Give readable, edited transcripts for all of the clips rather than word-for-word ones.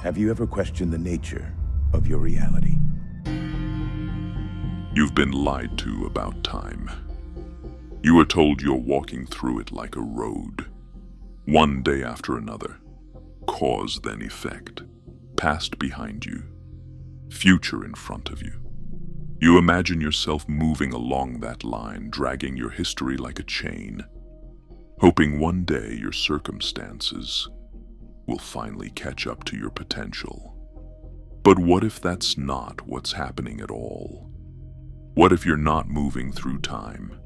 Have you ever questioned the nature of your reality? You've been lied to about time. You were told you're walking through it like a road, one day after another, cause then effect, past behind you, future in front of you. You imagine yourself moving along that line, dragging your history like a chain, hoping one day your circumstances will finally catch up to your potential. But what if that's not what's happening at all? What if you're not moving through time?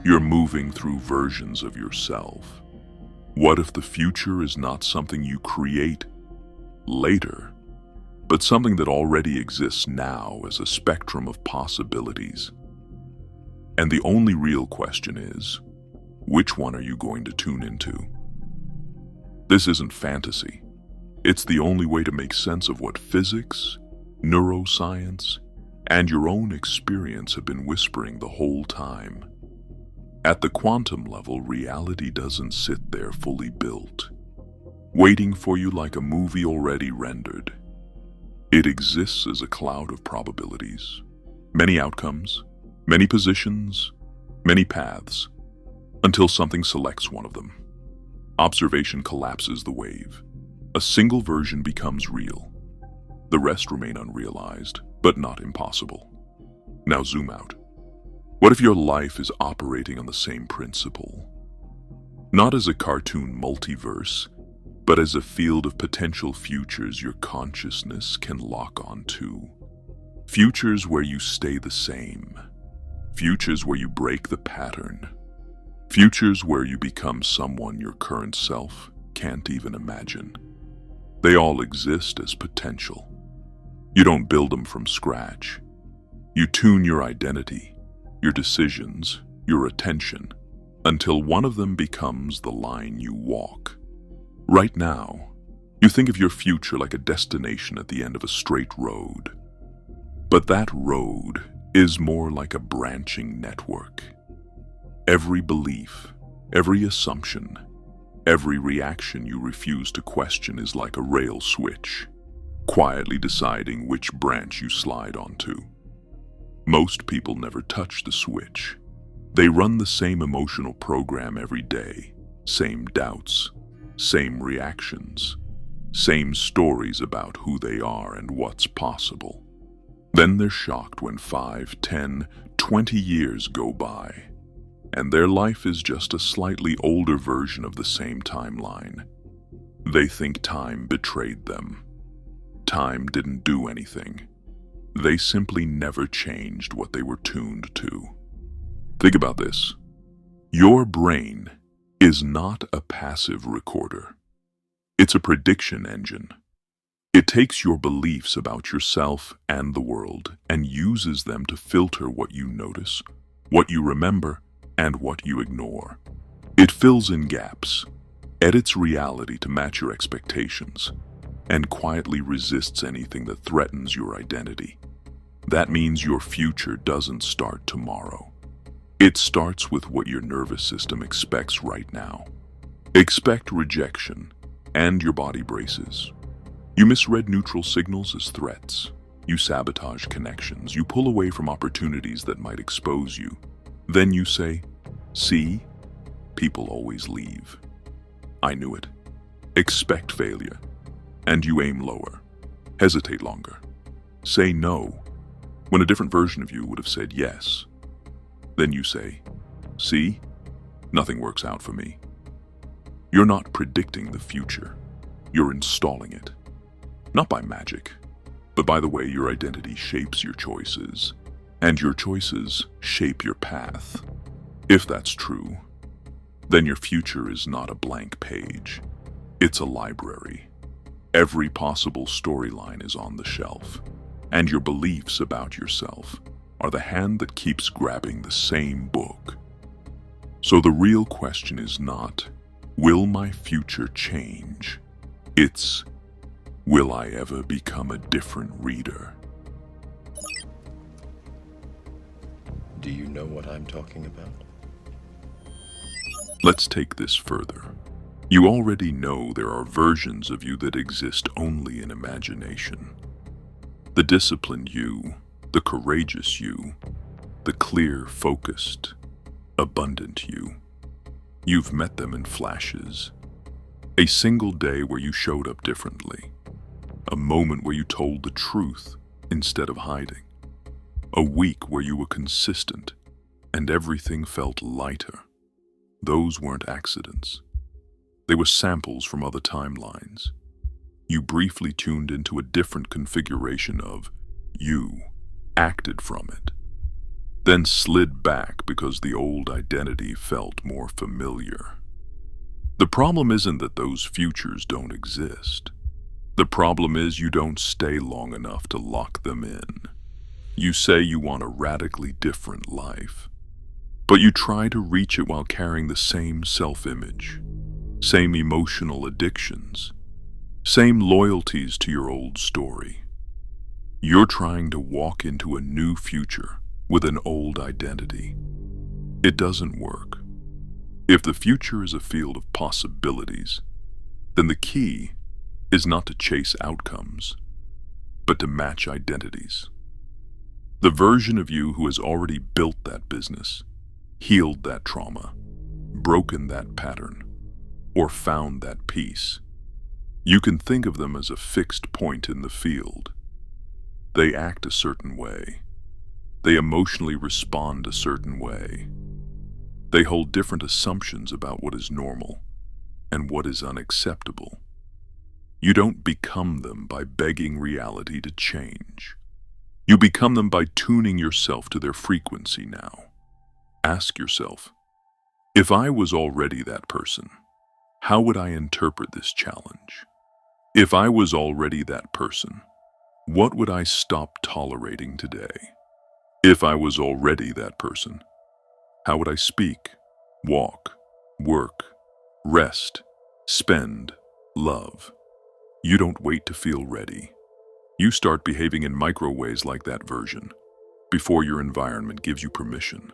You're moving through versions of yourself. What if the future is not something you create later, but something that already exists now as a spectrum of possibilities? And the only real question is, which one are you going to tune into? This isn't fantasy. It's the only way to make sense of what physics, neuroscience, and your own experience have been whispering the whole time. At the quantum level, reality doesn't sit there fully built, waiting for you like a movie already rendered. It exists as a cloud of probabilities, many outcomes, many positions, many paths, until something selects one of them. Observation collapses the wave. A single version becomes real. The rest remain unrealized, but not impossible. Now zoom out. What if your life is operating on the same principle? Not as a cartoon multiverse, but as a field of potential futures your consciousness can lock onto. Futures where you stay the same. Futures where you break the pattern. Futures where you become someone your current self can't even imagine. They all exist as potential. You don't build them from scratch. You tune your identity, your decisions, your attention, until one of them becomes the line you walk. Right now, you think of your future like a destination at the end of a straight road. But that road is more like a branching network. Every belief, every assumption, every reaction you refuse to question is like a rail switch, quietly deciding which branch you slide onto. Most people never touch the switch. They run the same emotional program every day, same doubts, same reactions, same stories about who they are and what's possible. Then they're shocked when 5, 10, 20 years go by, and their life is just a slightly older version of the same timeline. They think time betrayed them. Time didn't do anything. They simply never changed what they were tuned to. Think about this. Your brain is not a passive recorder. It's a prediction engine. It takes your beliefs about yourself and the world and uses them to filter what you notice, what you remember, and what you ignore. It fills in gaps, edits reality to match your expectations, and quietly resists anything that threatens your identity. That means your future doesn't start tomorrow. It starts with what your nervous system expects right now. Expect rejection, and your body braces. You misread neutral signals as threats. You sabotage connections. You pull away from opportunities that might expose you. Then you say, "See, people always leave. I knew it." Expect failure, and you aim lower. Hesitate longer. Say no, when a different version of you would have said yes. Then you say, "See, nothing works out for me." You're not predicting the future. You're installing it. Not by magic, but by the way your identity shapes your choices, and your choices shape your path. If that's true, then your future is not a blank page. It's a library. Every possible storyline is on the shelf, and your beliefs about yourself are the hand that keeps grabbing the same book. So the real question is not, will my future change? It's, will I ever become a different reader? Do you know what I'm talking about? Let's take this further. You already know there are versions of you that exist only in imagination. The disciplined you, the courageous you, the clear, focused, abundant you. You've met them in flashes. A single day where you showed up differently. A moment where you told the truth instead of hiding. A week where you were consistent and everything felt lighter. Those weren't accidents. They were samples from other timelines. You briefly tuned into a different configuration of you, acted from it, then slid back because the old identity felt more familiar. The problem isn't that those futures don't exist. The problem is you don't stay long enough to lock them in. You say you want a radically different life, but you try to reach it while carrying the same self-image, same emotional addictions, same loyalties to your old story. You're trying to walk into a new future with an old identity. It doesn't work. If the future is a field of possibilities, then the key is not to chase outcomes, but to match identities. The version of you who has already built that business, healed that trauma, broken that pattern, or found that peace. You can think of them as a fixed point in the field. They act a certain way. They emotionally respond a certain way. They hold different assumptions about what is normal and what is unacceptable. You don't become them by begging reality to change. You become them by tuning yourself to their frequency now. Ask yourself, if I was already that person, how would I interpret this challenge? If I was already that person, what would I stop tolerating today? If I was already that person, how would I speak, walk, work, rest, spend, love? You don't wait to feel ready. You start behaving in micro ways like that version, before your environment gives you permission.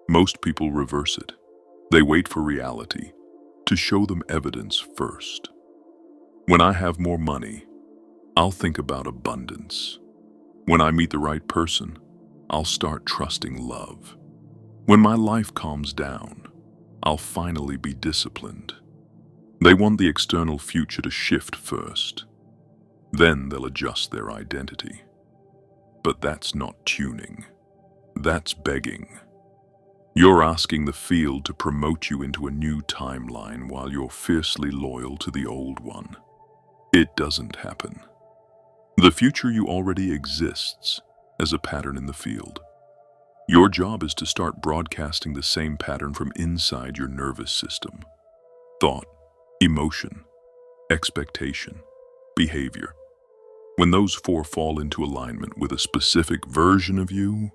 Most people reverse it. They wait for reality to show them evidence first. When I have more money, I'll think about abundance. When I meet the right person, I'll start trusting love. When my life calms down, I'll finally be disciplined. They want the external future to shift first. Then they'll adjust their identity. But that's not tuning. That's begging. You're asking the field to promote you into a new timeline while you're fiercely loyal to the old one. It doesn't happen. The future you already exists as a pattern in the field. Your job is to start broadcasting the same pattern from inside your nervous system. Thought, emotion, expectation, behavior. When those four fall into alignment with a specific version of you,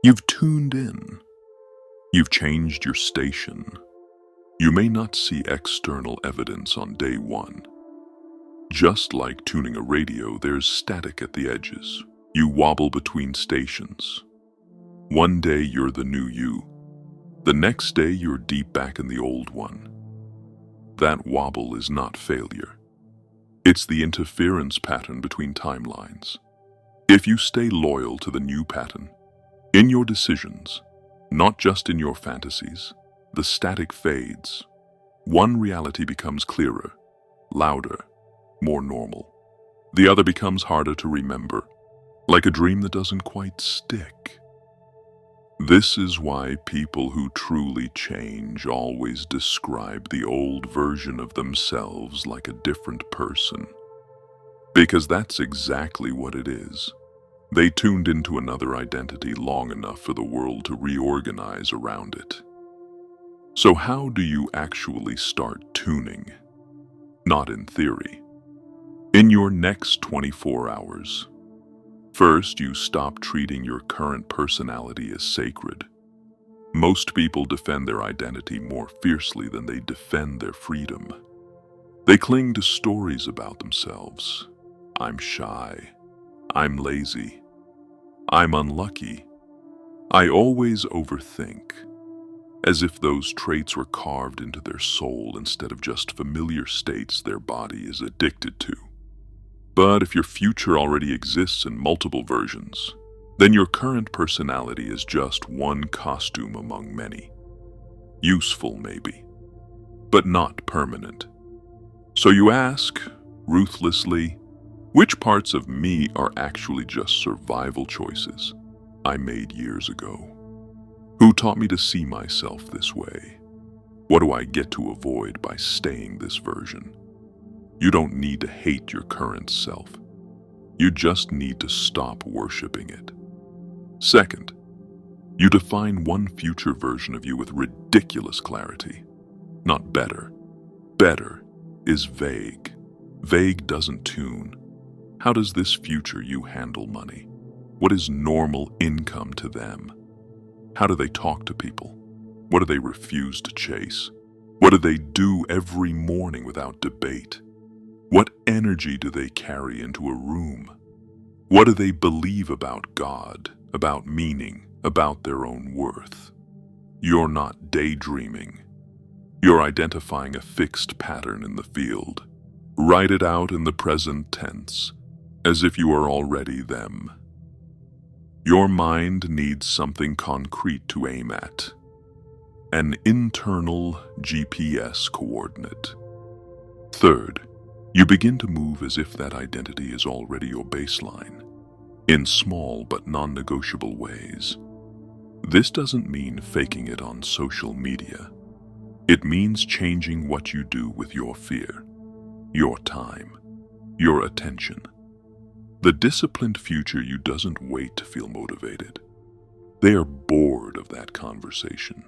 you've tuned in. You've changed your station. You may not see external evidence on day one. Just like tuning a radio, there's static at the edges. You wobble between stations. One day you're the new you. The next day you're deep back in the old one. That wobble is not failure. It's the interference pattern between timelines. If you stay loyal to the new pattern, in your decisions, not just in your fantasies, the static fades. One reality becomes clearer, louder, more normal. The other becomes harder to remember, like a dream that doesn't quite stick. This is why people who truly change always describe the old version of themselves like a different person. Because that's exactly what it is. They tuned into another identity long enough for the world to reorganize around it. So how do you actually start tuning? Not in theory. In your next 24 hours. First, you stop treating your current personality as sacred. Most people defend their identity more fiercely than they defend their freedom. They cling to stories about themselves. I'm shy. I'm lazy. I'm unlucky. I always overthink. as if those traits were carved into their soul instead of just familiar states their body is addicted to. But if your future already exists in multiple versions, then your current personality is just one costume among many. Useful, maybe, but not permanent. So you ask, ruthlessly, which parts of me are actually just survival choices I made years ago? Who taught me to see myself this way? What do I get to avoid by staying this version? You don't need to hate your current self. You just need to stop worshiping it. Second, you define one future version of you with ridiculous clarity. Not better. Better is vague. Vague doesn't tune. How does this future you handle money? What is normal income to them? How do they talk to people? What do they refuse to chase? What do they do every morning without debate? What energy do they carry into a room? What do they believe about God, about meaning, about their own worth? You're not daydreaming. You're identifying a fixed pattern in the field. Write it out in the present tense, as if you are already them. Your mind needs something concrete to aim at. An internal GPS coordinate. Third, you begin to move as if that identity is already your baseline, in small but non-negotiable ways. This doesn't mean faking it on social media. It means changing what you do with your fear, your time, your attention. The disciplined future you doesn't wait to feel motivated. They are bored of that conversation.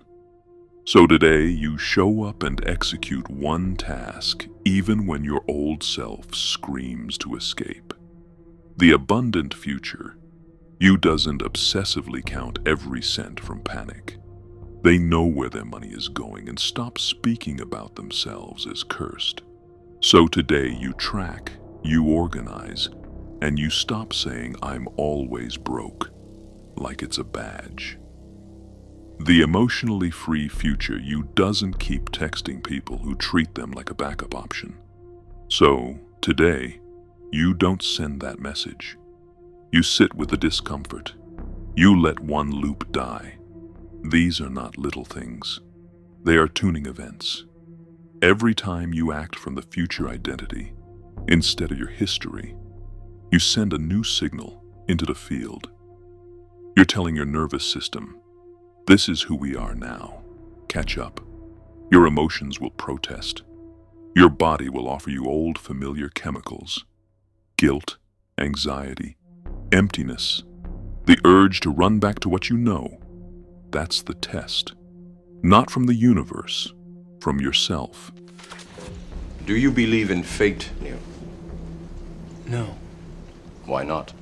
So today you show up and execute one task even when your old self screams to escape. The abundant future you doesn't obsessively count every cent from panic. They know where their money is going and stop speaking about themselves as cursed. So today you track, you organize, and you stop saying I'm always broke, like it's a badge. The emotionally free future you doesn't keep texting people who treat them like a backup option. So today, you don't send that message. You sit with the discomfort. You let one loop die. These are not little things. They are tuning events. Every time you act from the future identity, instead of your history, you send a new signal into the field. You're telling your nervous system, this is who we are now. Catch up. Your emotions will protest. Your body will offer you old familiar chemicals. Guilt, anxiety, emptiness, the urge to run back to what you know. That's the test. Not from the universe, from yourself. Do you believe in fate, Neil? No, Why not?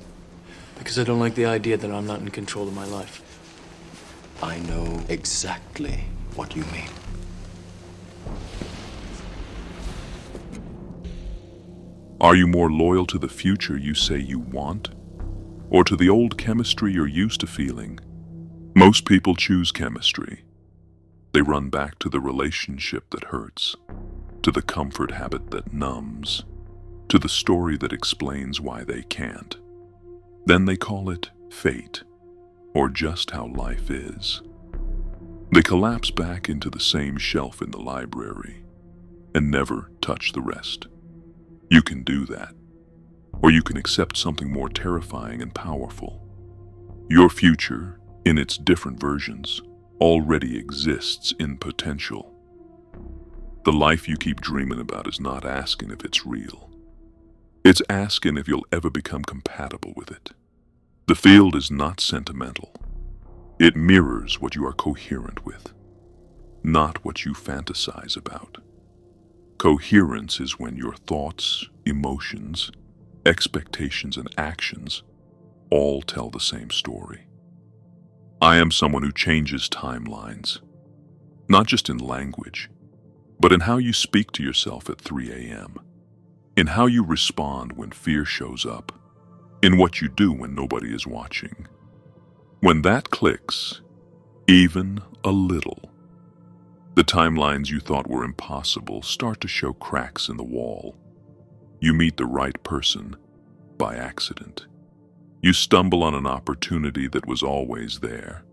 because I don't like the idea that I'm not in control of my life. I know exactly what you mean. Are you more loyal to the future you say you want, or to the old chemistry you're used to feeling? Most people choose chemistry. They run back to the relationship that hurts, to the comfort habit that numbs, to the story that explains why they can't. Then they call it fate, or just how life is. They collapse back into the same shelf in the library and never touch the rest. You can do that, or you can accept something more terrifying and powerful. Your future, in its different versions, already exists in potential. The life you keep dreaming about is not asking if it's real. It's asking if you'll ever become compatible with it. The field is not sentimental. It mirrors what you are coherent with, not what you fantasize about. Coherence is when your thoughts, emotions, expectations, and actions all tell the same story. I am someone who changes timelines, not just in language, but in how you speak to yourself at 3 a.m., in how you respond when fear shows up, in what you do when nobody is watching. When that clicks, even a little, The timelines you thought were impossible start to show cracks in the wall. You meet the right person by accident. You stumble on an opportunity that was always there,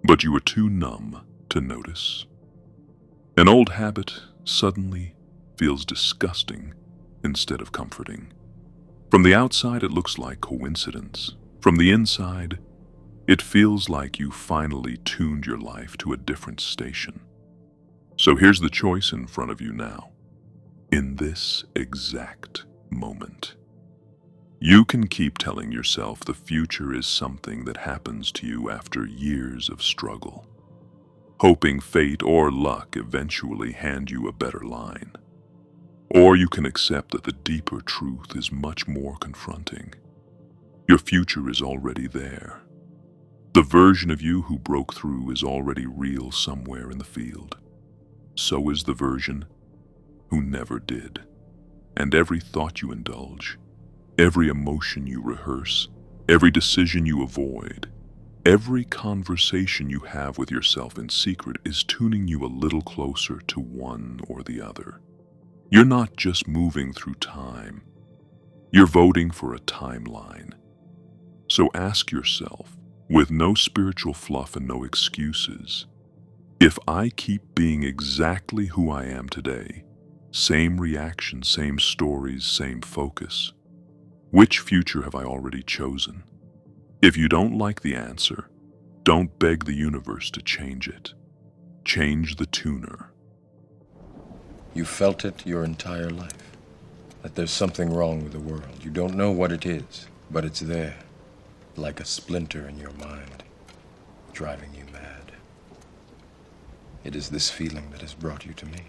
but you were too numb to notice. An old habit suddenly feels disgusting instead of comforting. From the outside, it looks like coincidence. From the inside, it feels like you finally tuned your life to a different station. So here's the choice in front of you now. In this exact moment, you can keep telling yourself the future is something that happens to you after years of struggle, hoping fate or luck eventually hand you a better line. Or you can accept that the deeper truth is much more confronting. Your future is already there. The version of you who broke through is already real somewhere in the field. So is the version who never did. And every thought you indulge, every emotion you rehearse, every decision you avoid, every conversation you have with yourself in secret is tuning you a little closer to one or the other. You're not just moving through time. You're voting for a timeline. So ask yourself, with no spiritual fluff and no excuses, if I keep being exactly who I am today, same reaction, same stories, same focus, which future have I already chosen? If you don't like the answer, don't beg the universe to change it. Change the tuner. You felt it your entire life, that there's something wrong with the world. You don't know what it is, but it's there, like a splinter in your mind, driving you mad. It is this feeling that has brought you to me.